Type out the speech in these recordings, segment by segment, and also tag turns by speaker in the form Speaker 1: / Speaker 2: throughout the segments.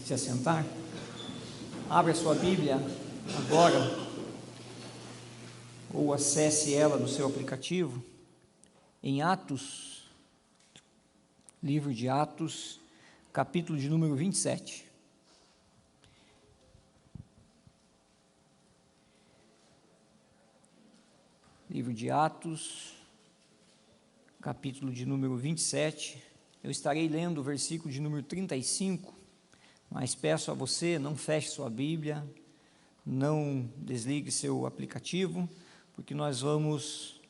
Speaker 1: se assentar. Abra a sua Bíblia agora, ou acesse ela no seu aplicativo, em Atos, livro de Atos, capítulo de número 27. Livro de Atos, capítulo de número 27. Eu estarei lendo o versículo de número 35, mas peço a você, não feche sua Bíblia, não desligue seu aplicativo, porque nós vamos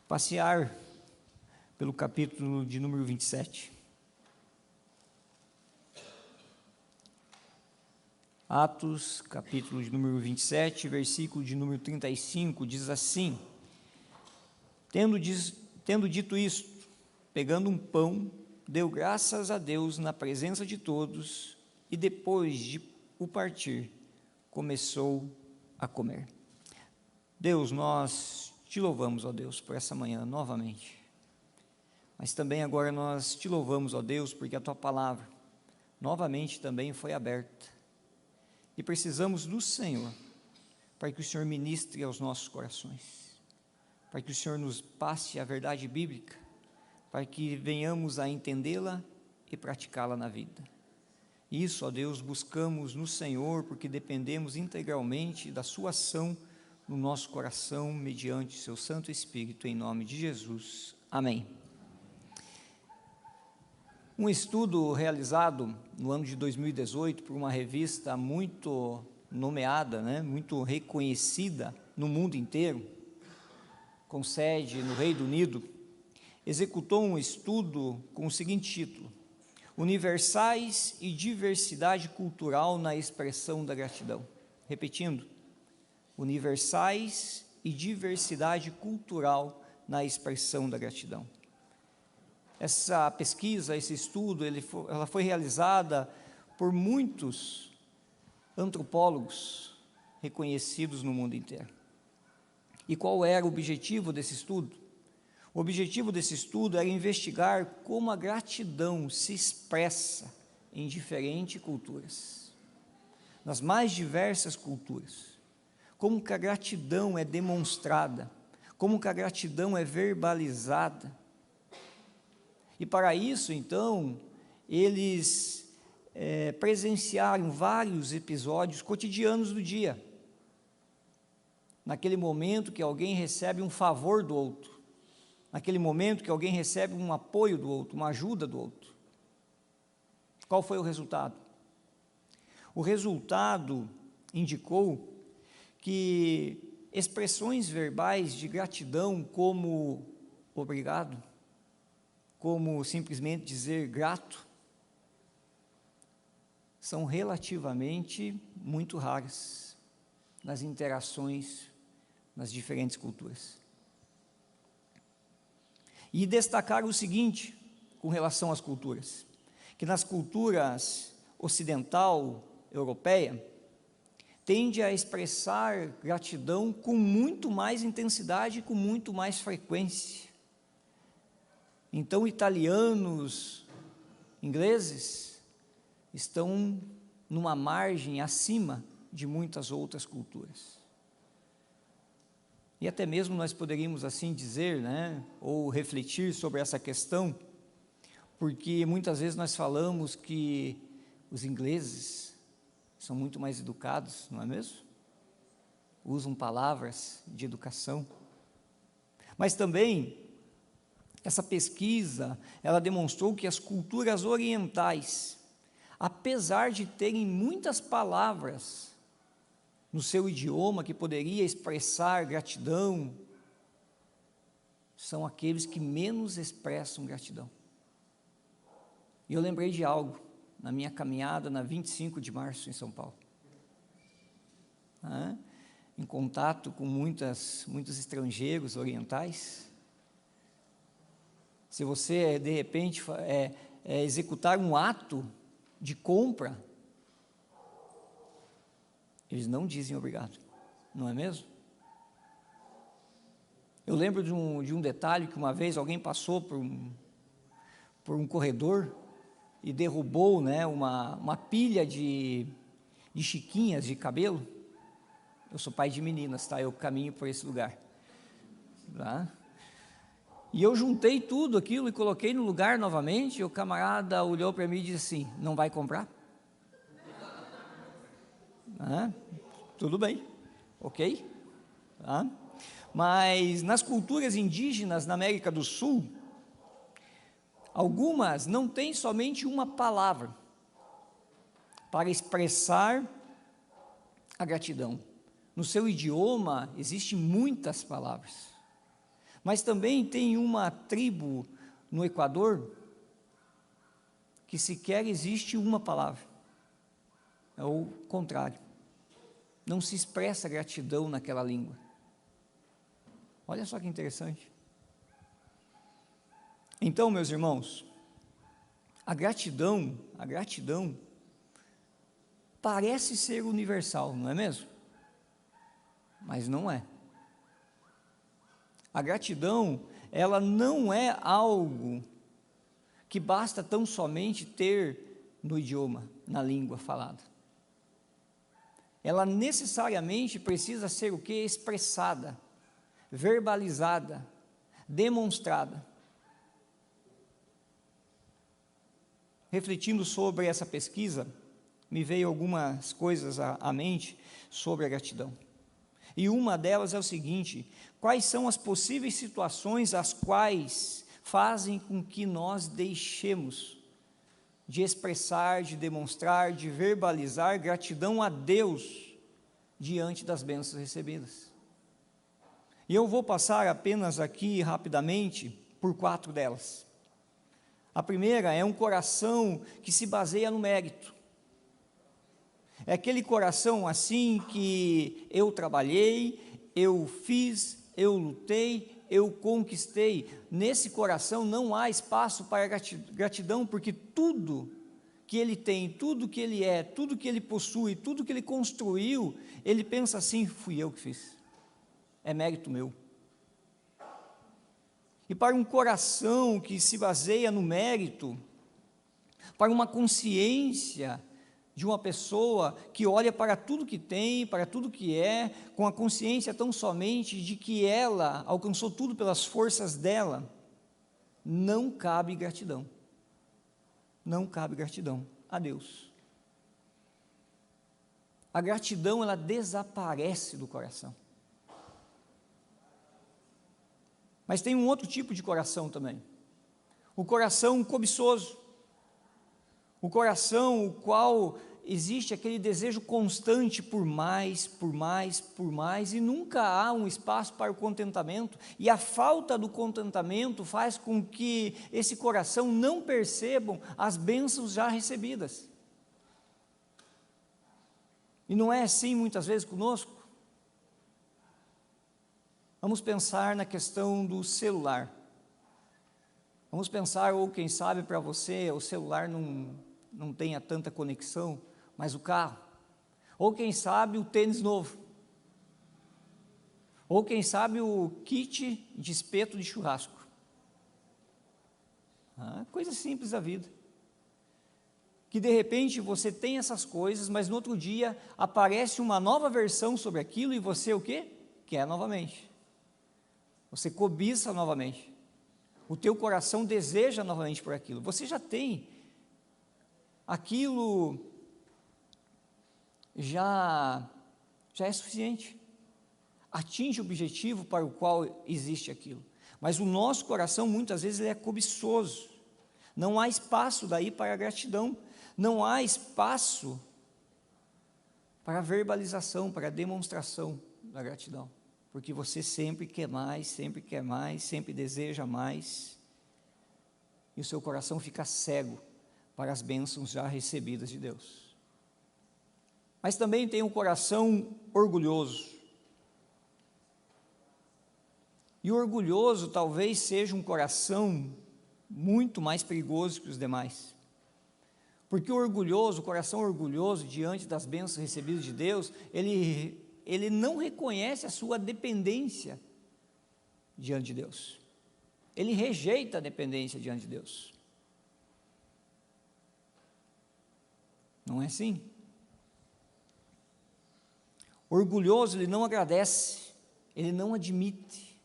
Speaker 1: passear pelo capítulo de número 27. Atos, capítulo de número 27, versículo de número 35, diz assim: Tendo dito isto, pegando um pão, deu graças a Deus na presença de todos, e depois de o partir, começou a comer. Deus, nós te louvamos, ó Deus, por essa manhã novamente, mas também agora nós te louvamos, ó Deus, porque a tua palavra novamente também foi aberta, e precisamos do Senhor, para que o Senhor ministre aos nossos corações, para que o Senhor nos passe a verdade bíblica, para que venhamos a entendê-la e praticá-la na vida. Isso, ó Deus, buscamos no Senhor, porque dependemos integralmente da sua ação no nosso coração, mediante o seu Santo Espírito, em nome de Jesus. Amém. Um estudo realizado no ano de 2018 por uma revista muito nomeada, muito reconhecida no mundo inteiro, com sede no Reino Unido, executou um estudo com o seguinte título: Universais e diversidade cultural na expressão da gratidão. Repetindo, universais e diversidade cultural na expressão da gratidão. Essa pesquisa, esse estudo, ela foi realizada por muitos antropólogos reconhecidos no mundo inteiro. E qual era o objetivo desse estudo? O objetivo desse estudo era investigar como a gratidão se expressa em diferentes culturas, nas mais diversas culturas, como que a gratidão é demonstrada, como que a gratidão é verbalizada. E para isso, então, eles presenciaram vários episódios cotidianos do dia, naquele momento que alguém recebe um favor do outro, naquele momento que alguém recebe um apoio do outro, uma ajuda do outro. Qual foi o resultado? O resultado indicou que expressões verbais de gratidão, como obrigado, como simplesmente dizer grato, são relativamente muito raras nas interações nas diferentes culturas. E destacaram o seguinte com relação às culturas, que nas culturas ocidental, europeia, tende a expressar gratidão com muito mais intensidade e com muito mais frequência. Então, italianos, ingleses, estão numa margem acima de muitas outras culturas. E até mesmo nós poderíamos assim dizer, ou refletir sobre essa questão, porque muitas vezes nós falamos que os ingleses são muito mais educados, não é mesmo? Usam palavras de educação. Mas também, essa pesquisa, ela demonstrou que as culturas orientais, apesar de terem muitas palavras no seu idioma que poderia expressar gratidão, são aqueles que menos expressam gratidão. E eu lembrei de algo na minha caminhada na 25 de março em São Paulo, em contato com muitos estrangeiros orientais. Se você de repente executar um ato de compra, eles não dizem obrigado, não é mesmo? Eu lembro de um detalhe que uma vez alguém passou por um corredor e derrubou, né, uma pilha de chiquinhas de cabelo. Eu sou pai de meninas, tá? Eu caminho por esse lugar, tá? E eu juntei tudo aquilo e coloquei no lugar novamente. E o camarada olhou para mim e disse assim: não vai comprar? Tudo bem, ok? Tá? Mas nas culturas indígenas na América do Sul, algumas não têm somente uma palavra para expressar a gratidão. No seu idioma existem muitas palavras, mas também tem uma tribo no Equador que sequer existe uma palavra, é o contrário, não se expressa gratidão naquela língua. Olha só que interessante. Então, meus irmãos, a gratidão parece ser universal, não é mesmo? Mas não é. A gratidão, ela não é algo que basta tão somente ter no idioma, na língua falada. Ela necessariamente precisa ser o quê? Expressada, verbalizada, demonstrada. Refletindo sobre essa pesquisa, me veio algumas coisas à mente sobre a gratidão. E uma delas é o seguinte: quais são as possíveis situações as quais fazem com que nós deixemos de expressar, de demonstrar, de verbalizar gratidão a Deus diante das bênçãos recebidas? E eu vou passar apenas aqui rapidamente por 4 delas. A primeira é um coração que se baseia no mérito. É aquele coração assim que eu trabalhei, eu fiz, eu lutei, eu conquistei. Nesse coração não há espaço para gratidão, porque tudo que ele tem, tudo que ele é, tudo que ele possui, tudo que ele construiu, ele pensa assim: fui eu que fiz, é mérito meu. E para um coração que se baseia no mérito, para uma consciência de uma pessoa que olha para tudo que tem, para tudo que é, com a consciência tão somente de que ela alcançou tudo pelas forças dela, não cabe gratidão. Não cabe gratidão a Deus. A gratidão, ela desaparece do coração. Mas tem um outro tipo de coração também, o coração cobiçoso, o coração o qual existe aquele desejo constante por mais, por mais, por mais, e nunca há um espaço para o contentamento, e a falta do contentamento faz com que esse coração não percebam as bênçãos já recebidas. E não é assim muitas vezes conosco? Vamos pensar na questão do celular. Vamos pensar, ou quem sabe para você, o celular não tenha tanta conexão, mas o carro. Ou quem sabe o tênis novo. Ou quem sabe o kit de espeto de churrasco. Coisa simples da vida. Que de repente você tem essas coisas, mas no outro dia aparece uma nova versão sobre aquilo e você o quê? Quer novamente. Você cobiça novamente, o teu coração deseja novamente por aquilo, você já tem, aquilo já é suficiente, atinge o objetivo para o qual existe aquilo, mas o nosso coração muitas vezes ele é cobiçoso, não há espaço daí para a gratidão, não há espaço para a verbalização, para a demonstração da gratidão. Porque você sempre quer mais, sempre deseja mais, e o seu coração fica cego para as bênçãos já recebidas de Deus. Mas também tem um coração orgulhoso, e o orgulhoso talvez seja um coração muito mais perigoso que os demais, porque o coração orgulhoso, diante das bênçãos recebidas de Deus, ele não reconhece a sua dependência diante de Deus, ele rejeita a dependência diante de Deus. Não é assim? Orgulhoso, ele não agradece, ele não admite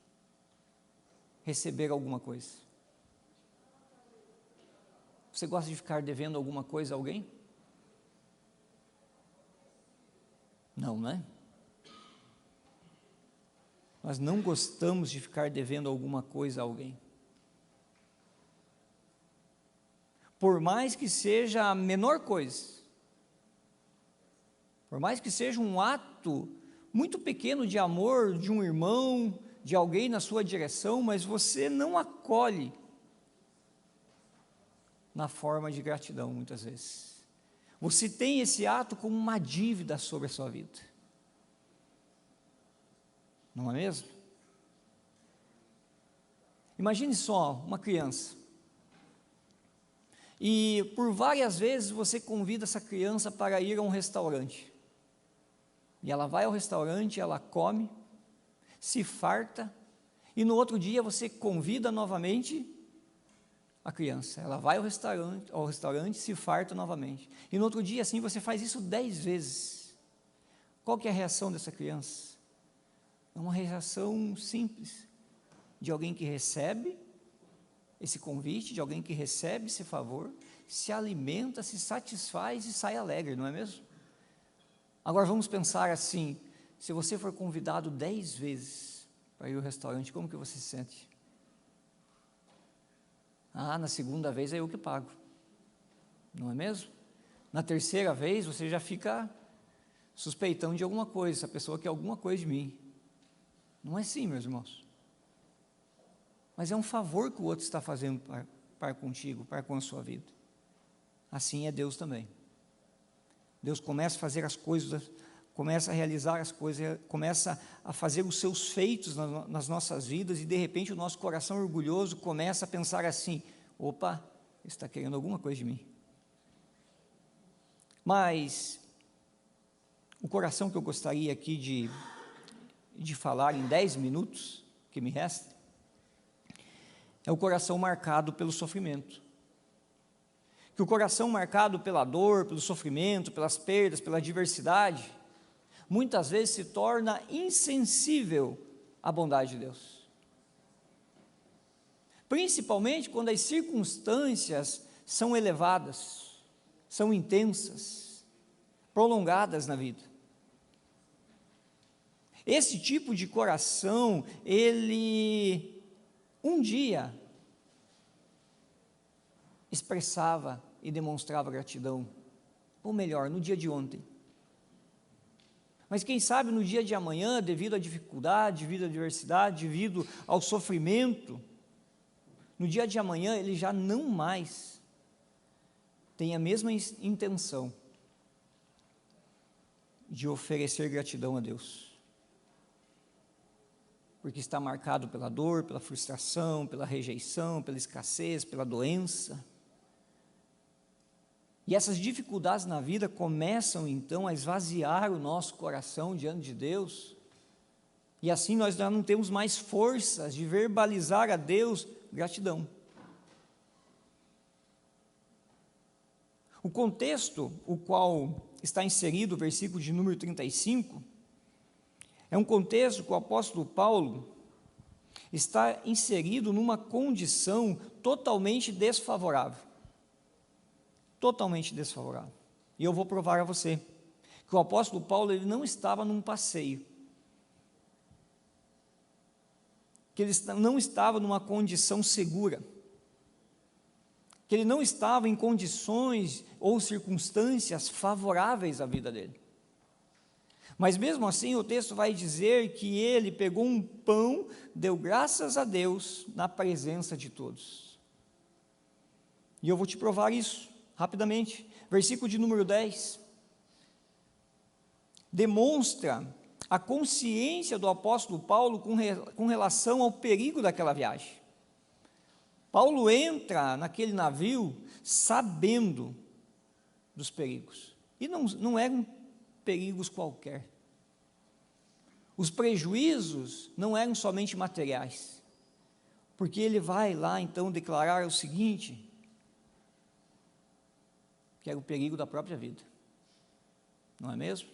Speaker 1: receber alguma coisa. Você gosta de ficar devendo alguma coisa a alguém? Não, né? Nós não gostamos de ficar devendo alguma coisa a alguém. Por mais que seja a menor coisa, por mais que seja um ato muito pequeno de amor de um irmão, de alguém na sua direção, mas você não acolhe na forma de gratidão, muitas vezes. Você tem esse ato como uma dívida sobre a sua vida. Não é mesmo? Imagine só uma criança. E por várias vezes você convida essa criança para ir a um restaurante. E ela vai ao restaurante, ela come, se farta, e no outro dia você convida novamente a criança. Ela vai ao restaurante, se farta novamente. E no outro dia, assim, você faz isso 10 vezes. Qual que é a reação dessa criança? É uma reação simples, de alguém que recebe esse convite, de alguém que recebe esse favor, se alimenta, se satisfaz e sai alegre, não é mesmo? Agora vamos pensar assim, se você for convidado 10 vezes para ir ao restaurante, como que você se sente? Na segunda vez é eu que pago, não é mesmo? Na terceira vez você já fica suspeitando de alguma coisa, essa pessoa quer alguma coisa de mim. Não é assim, meus irmãos. Mas é um favor que o outro está fazendo para contigo, para com a sua vida. Assim é Deus também. Deus começa a fazer as coisas, começa a realizar as coisas, começa a fazer os seus feitos nas nossas vidas, e de repente o nosso coração orgulhoso começa a pensar assim: opa, ele está querendo alguma coisa de mim. Mas o coração que eu gostaria aqui de falar em 10 minutos, que me resta, é o coração marcado pelo sofrimento. Que o coração marcado pela dor, pelo sofrimento, pelas perdas, pela adversidade, muitas vezes se torna insensível à bondade de Deus. Principalmente quando as circunstâncias são elevadas, são intensas, prolongadas na vida. Esse tipo de coração, ele um dia expressava e demonstrava gratidão, ou melhor, no dia de ontem. Mas quem sabe no dia de amanhã, devido à dificuldade, devido à adversidade, devido ao sofrimento, no dia de amanhã ele já não mais tem a mesma intenção de oferecer gratidão a Deus. Porque está marcado pela dor, pela frustração, pela rejeição, pela escassez, pela doença. E essas dificuldades na vida começam então a esvaziar o nosso coração diante de Deus, e assim nós já não temos mais forças de verbalizar a Deus gratidão. O contexto, o qual está inserido o versículo de número 35, é um contexto que o apóstolo Paulo está inserido numa condição totalmente desfavorável. Totalmente desfavorável. E eu vou provar a você que o apóstolo Paulo ele não estava num passeio. Que ele não estava numa condição segura. Que ele não estava em condições ou circunstâncias favoráveis à vida dele. Mas mesmo assim o texto vai dizer que ele pegou um pão, deu graças a Deus na presença de todos. E eu vou te provar isso rapidamente. Versículo de número 10. Demonstra a consciência do apóstolo Paulo com relação ao perigo daquela viagem. Paulo entra naquele navio sabendo dos perigos. E não eram perigos qualquer. Os prejuízos não eram somente materiais, porque ele vai lá então declarar o seguinte, que era o perigo da própria vida. não é mesmo?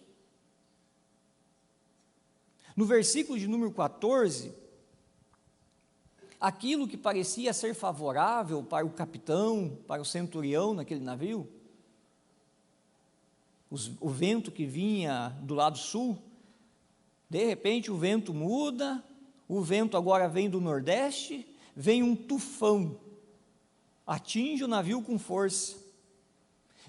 Speaker 1: No versículo de número 14, aquilo que parecia ser favorável para o capitão, para o centurião naquele navio, o vento que vinha do lado sul, de repente o vento muda, o vento agora vem do nordeste, vem um tufão, atinge o navio com força,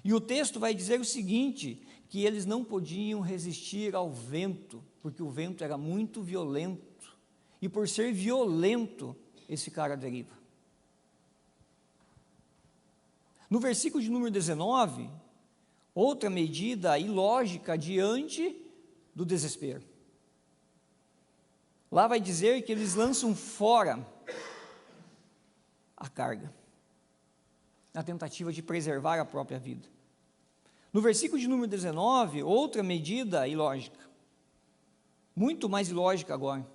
Speaker 1: e o texto vai dizer o seguinte, que eles não podiam resistir ao vento, porque o vento era muito violento, e por ser violento, eles ficaram à deriva. No versículo de número 19, outra medida ilógica diante do desespero. Lá vai dizer que eles lançam fora a carga, na tentativa de preservar a própria vida. No versículo de número 19, outra medida ilógica, muito mais ilógica agora,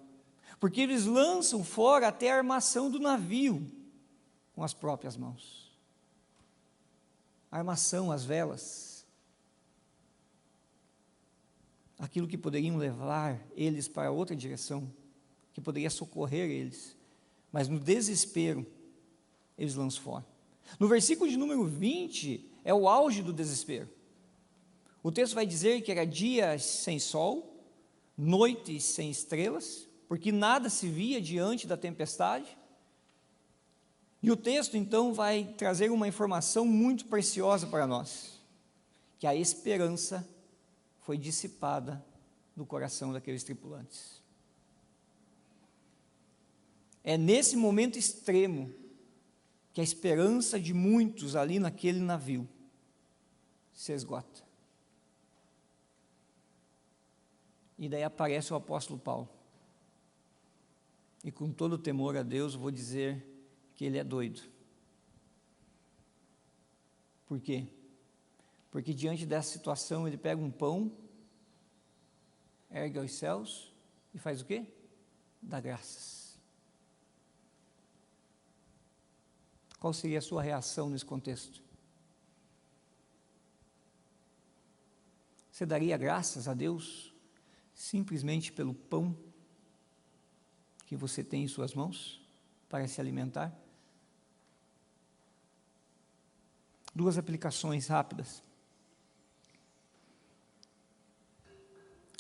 Speaker 1: porque eles lançam fora até a armação do navio com as próprias mãos. A armação, as velas, aquilo que poderiam levar eles para outra direção, que poderia socorrer eles, mas no desespero, eles lançam fora. No versículo de número 20, é o auge do desespero. O texto vai dizer que era dias sem sol, noites sem estrelas, porque nada se via diante da tempestade. E o texto então vai trazer uma informação muito preciosa para nós, que a esperança foi dissipada do coração daqueles tripulantes. É nesse momento extremo que a esperança de muitos ali naquele navio se esgota. E daí aparece o apóstolo Paulo. E com todo temor a Deus, vou dizer que ele é doido. Por quê? Porque diante dessa situação, ele pega um pão, ergue aos céus e faz o quê? Dá graças. Qual seria a sua reação nesse contexto? Você daria graças a Deus simplesmente pelo pão que você tem em suas mãos para se alimentar? Duas aplicações rápidas.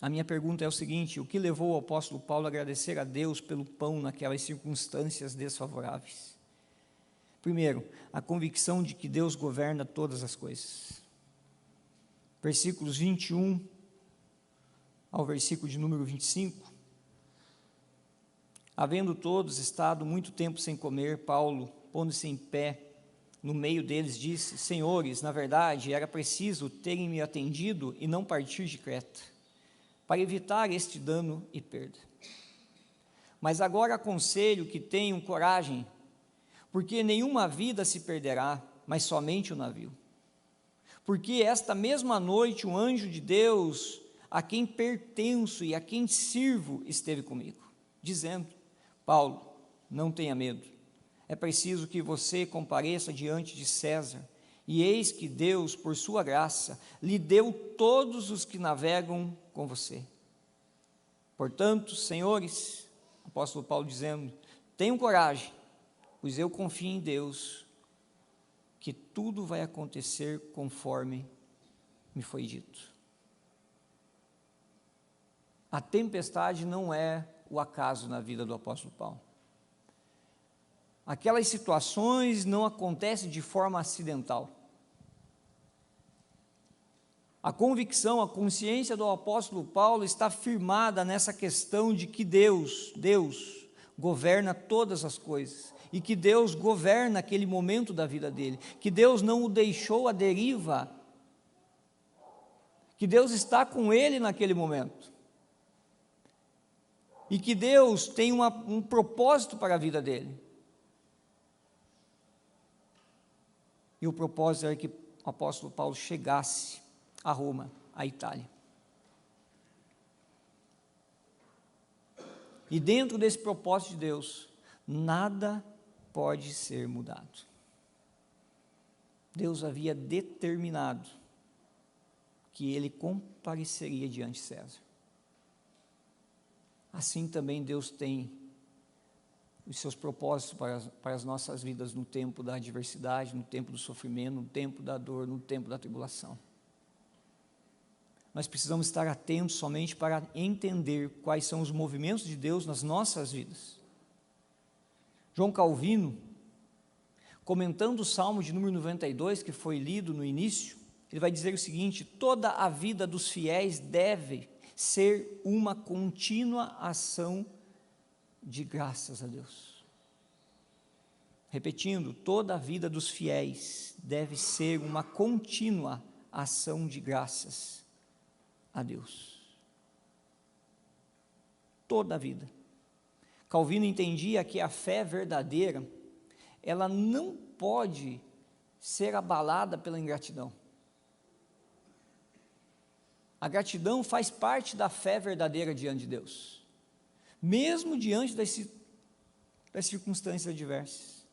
Speaker 1: A minha pergunta é o seguinte: o que levou o apóstolo Paulo a agradecer a Deus pelo pão naquelas circunstâncias desfavoráveis? Primeiro, a convicção de que Deus governa todas as coisas. Versículos 21 ao versículo de número 25. Havendo todos estado muito tempo sem comer, Paulo, pondo-se em pé no meio deles, disse: Senhores, na verdade, era preciso terem me atendido e não partir de Creta, para evitar este dano e perda. Mas agora aconselho que tenham coragem, porque nenhuma vida se perderá, mas somente o navio. Porque esta mesma noite um anjo de Deus, a quem pertenço e a quem sirvo, esteve comigo, dizendo: Paulo, não tenha medo, é preciso que você compareça diante de César, e eis que Deus, por sua graça, lhe deu todos os que navegam com você. Portanto, senhores, apóstolo Paulo dizendo, tenham coragem, pois eu confio em Deus, que tudo vai acontecer conforme me foi dito. A tempestade não é o acaso na vida do apóstolo Paulo. Aquelas situações não acontecem de forma acidental. A convicção, a consciência do apóstolo Paulo está firmada nessa questão de que Deus governa todas as coisas, e que Deus governa aquele momento da vida dele, que Deus não o deixou à deriva, que Deus está com ele naquele momento, e que Deus tem um propósito para a vida dele. E o propósito era que o apóstolo Paulo chegasse a Roma, a Itália. E dentro desse propósito de Deus, nada pode ser mudado. Deus havia determinado que ele compareceria diante de César. Assim também Deus tem os seus propósitos para as nossas vidas no tempo da adversidade, no tempo do sofrimento, no tempo da dor, no tempo da tribulação. Nós precisamos estar atentos somente para entender quais são os movimentos de Deus nas nossas vidas. João Calvino, comentando o Salmo de número 92, que foi lido no início, ele vai dizer o seguinte: toda a vida dos fiéis deve ser uma contínua ação de graças a Deus. Repetindo, toda a vida dos fiéis deve ser uma contínua ação de graças a Deus. Toda a vida. Calvino entendia que a fé verdadeira, ela não pode ser abalada pela ingratidão. A gratidão faz parte da fé verdadeira diante de Deus, mesmo diante das circunstâncias adversas.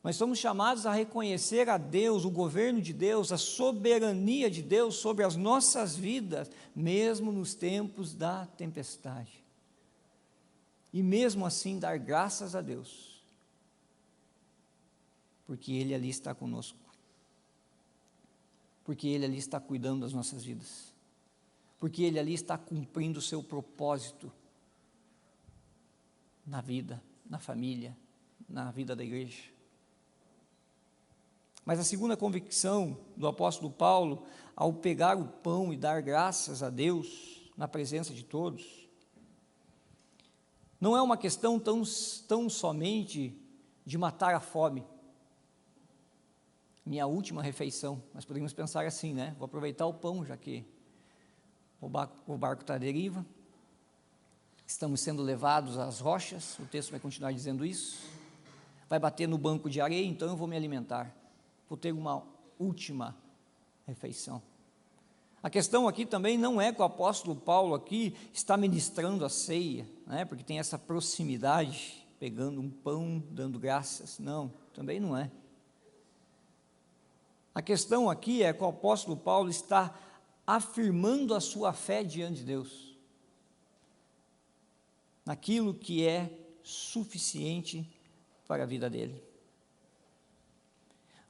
Speaker 1: Nós somos chamados a reconhecer a Deus, o governo de Deus, a soberania de Deus sobre as nossas vidas, mesmo nos tempos da tempestade. E mesmo assim dar graças a Deus, porque Ele ali está conosco, porque Ele ali está cuidando das nossas vidas, porque Ele ali está cumprindo o seu propósito na vida, na família, na vida da igreja. Mas a segunda convicção do apóstolo Paulo, ao pegar o pão e dar graças a Deus na presença de todos, não é uma questão tão somente de matar a fome, minha última refeição. Nós podemos pensar assim, né? Vou aproveitar o pão, já que o barco está à deriva, estamos sendo levados às rochas, o texto vai continuar dizendo isso, vai bater no banco de areia, então eu vou me alimentar, vou ter uma última refeição. A questão aqui também não é que o apóstolo Paulo aqui está ministrando a ceia, né, porque tem essa proximidade, pegando um pão, dando graças. Não, também não é. A questão aqui é que o apóstolo Paulo está afirmando a sua fé diante de Deus, naquilo que é suficiente para a vida dele.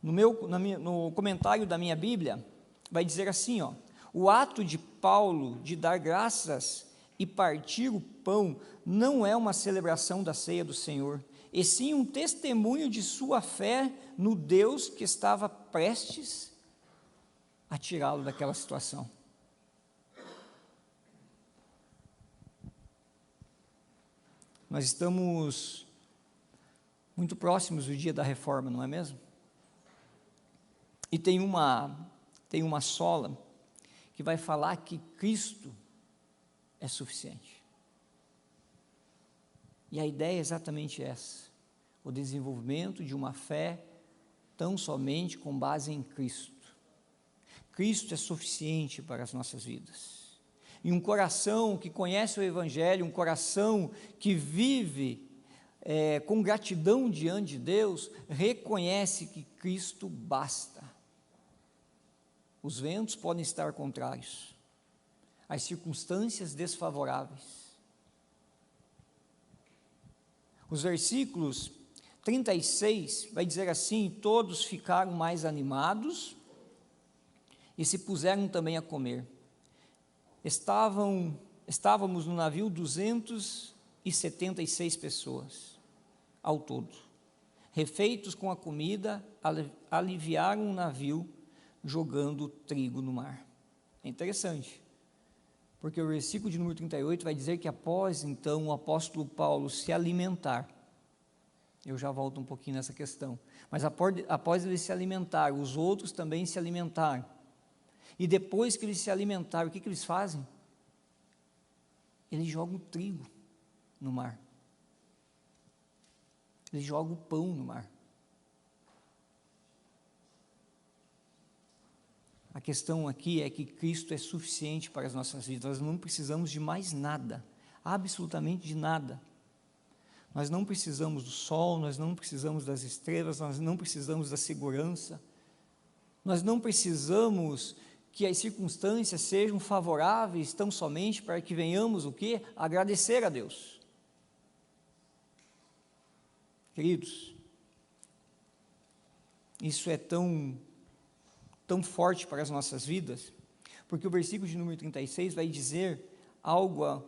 Speaker 1: No comentário da minha Bíblia, vai dizer assim, ó: o ato de Paulo de dar graças e partir o pão não é uma celebração da ceia do Senhor, e sim um testemunho de sua fé no Deus que estava prestes a tirá-lo daquela situação. Nós estamos muito próximos do dia da reforma, não é mesmo? E tem uma sola que vai falar que Cristo é suficiente. E a ideia é exatamente essa: o desenvolvimento de uma fé tão somente com base em Cristo. Cristo é suficiente para as nossas vidas. E um coração que conhece o Evangelho, um coração que vive com gratidão diante de Deus, reconhece que Cristo basta. Os ventos podem estar contrários, as circunstâncias desfavoráveis. Os versículos 36 vai dizer assim: todos ficaram mais animados e se puseram também a comer. Estávamos no navio 276 pessoas ao todo. Refeitos com a comida, aliviaram o navio, jogando trigo no mar. É interessante, porque o versículo de número 38 vai dizer que após então o apóstolo Paulo se alimentar, eu já volto um pouquinho nessa questão, mas após ele se alimentar, os outros também se alimentaram, e depois que eles se alimentaram, o que eles fazem? Eles jogam o trigo no mar, eles jogam o pão no mar. A questão aqui é que Cristo é suficiente para as nossas vidas, nós não precisamos de mais nada, absolutamente de nada. Nós não precisamos do sol, nós não precisamos das estrelas, nós não precisamos da segurança, nós não precisamos que as circunstâncias sejam favoráveis tão somente para que venhamos o quê? Agradecer a Deus. Queridos, isso é tão forte para as nossas vidas, porque o versículo de número 36 vai dizer algo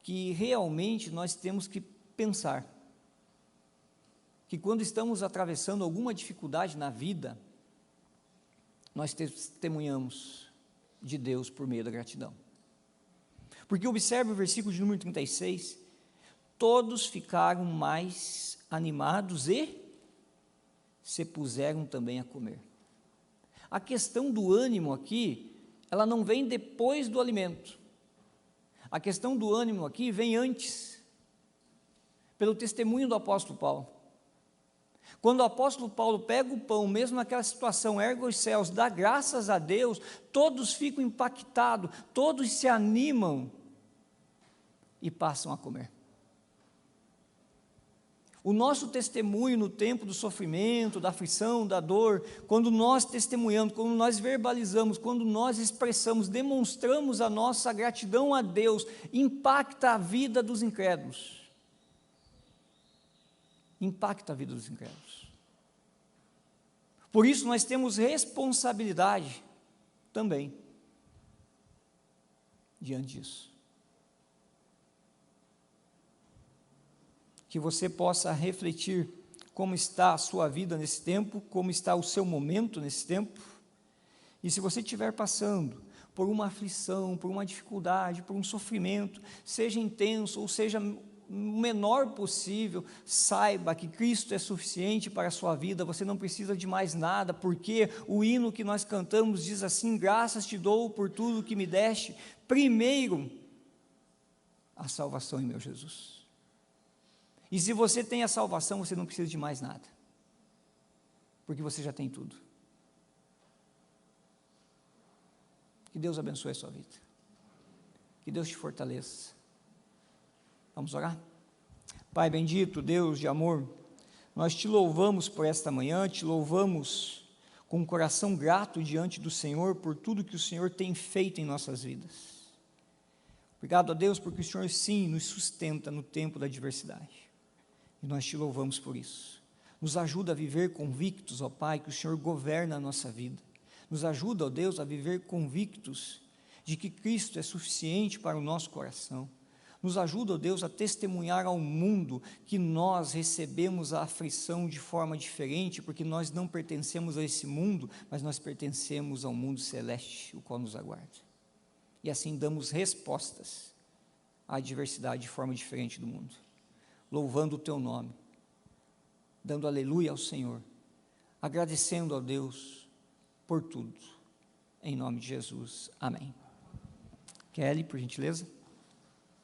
Speaker 1: que realmente nós temos que pensar, que quando estamos atravessando alguma dificuldade na vida, nós testemunhamos de Deus por meio da gratidão. Porque observe o versículo de número 36, todos ficaram mais animados e se puseram também a comer. A questão do ânimo aqui, ela não vem depois do alimento. A questão do ânimo aqui vem antes, pelo testemunho do apóstolo Paulo. Quando o apóstolo Paulo pega o pão, mesmo naquela situação, ergue os céus, dá graças a Deus, todos ficam impactados, todos se animam e passam a comer. O nosso testemunho no tempo do sofrimento, da aflição, da dor, quando nós testemunhamos, quando nós verbalizamos, quando nós expressamos, demonstramos a nossa gratidão a Deus, impacta a vida dos incrédulos. Impacta a vida dos incrédulos. Por isso nós temos responsabilidade também diante disso. Que você possa refletir como está a sua vida nesse tempo, como está o seu momento nesse tempo, e se você estiver passando por uma aflição, por uma dificuldade, por um sofrimento, seja intenso ou seja o menor possível, saiba que Cristo é suficiente para a sua vida, você não precisa de mais nada, porque o hino que nós cantamos diz assim: graças te dou por tudo que me deste, primeiro a salvação em meu Jesus. E se você tem a salvação, você não precisa de mais nada, porque você já tem tudo. Que Deus abençoe a sua vida, que Deus te fortaleça. Vamos orar? Pai bendito, Deus de amor, nós te louvamos por esta manhã, te louvamos com um coração grato diante do Senhor por tudo que o Senhor tem feito em nossas vidas. Obrigado a Deus porque o Senhor sim nos sustenta no tempo da adversidade. E nós te louvamos por isso. Nos ajuda a viver convictos, ó Pai, que o Senhor governa a nossa vida. Nos ajuda, ó Deus, a viver convictos de que Cristo é suficiente para o nosso coração. Nos ajuda, ó Deus, a testemunhar ao mundo que nós recebemos a aflição de forma diferente, porque nós não pertencemos a esse mundo, mas nós pertencemos ao mundo celeste, o qual nos aguarda. E assim damos respostas à adversidade de forma diferente do mundo. Louvando o teu nome, dando aleluia ao Senhor, agradecendo a Deus por tudo, em nome de Jesus, amém. Kelly, por gentileza.